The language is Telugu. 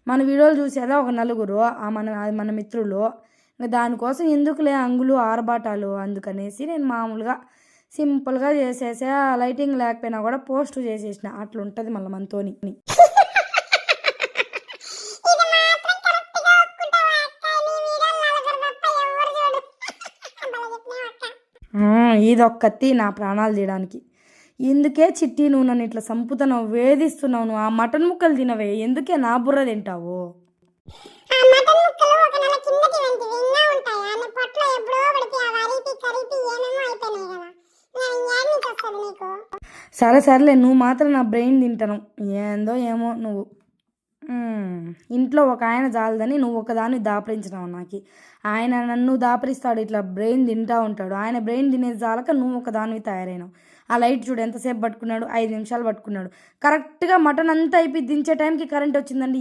మన వీడియోలు చూసేదా ఒక నలుగురు మన మిత్రులు. ఇంక దానికోసం ఎందుకులే అంగులు ఆర్భాటాలు అందుకనేసి నేను మామూలుగా సింపుల్గా చేసేసా. లైటింగ్ లేకపోయినా కూడా పోస్ట్ చేసేసిన. అట్లుంటుంది మళ్ళీ మనతోని. ఇదొక్కతి నా ప్రాణాలు తీయడానికి. ఎందుకే చిట్టి నువ్వు నన్ను ఇట్లా చంపుతున్నావు, వేధిస్తున్నావు? నువ్వు ఆ మటన్ ముక్కలు తినవే, ఎందుకే నా బుర్ర తింటావు? సరే సరేలే, నువ్వు మాత్రం నా బ్రెయిన్ తింటాను. ఏందో ఏమో నువ్వు. ఇంట్లో ఒక ఆయన చాలదని నువ్వు ఒకదాన్ని దాపరించినావు నాకు. ఆయన నన్ను దాపరిస్తాడు, ఇట్లా బ్రెయిన్ తింటూ ఉంటాడు. ఆయన బ్రెయిన్ తినేది చాలక నువ్వు ఒకదానివి తయారైనావు. ఆ లైట్ చూడు ఎంతసేపు పట్టుకున్నాడు, 5 నిమిషాలు పట్టుకున్నాడు. కరెక్ట్గా మటన్ అంతా అయిపోయి దించే టైంకి కరెంట్ వచ్చిందండి.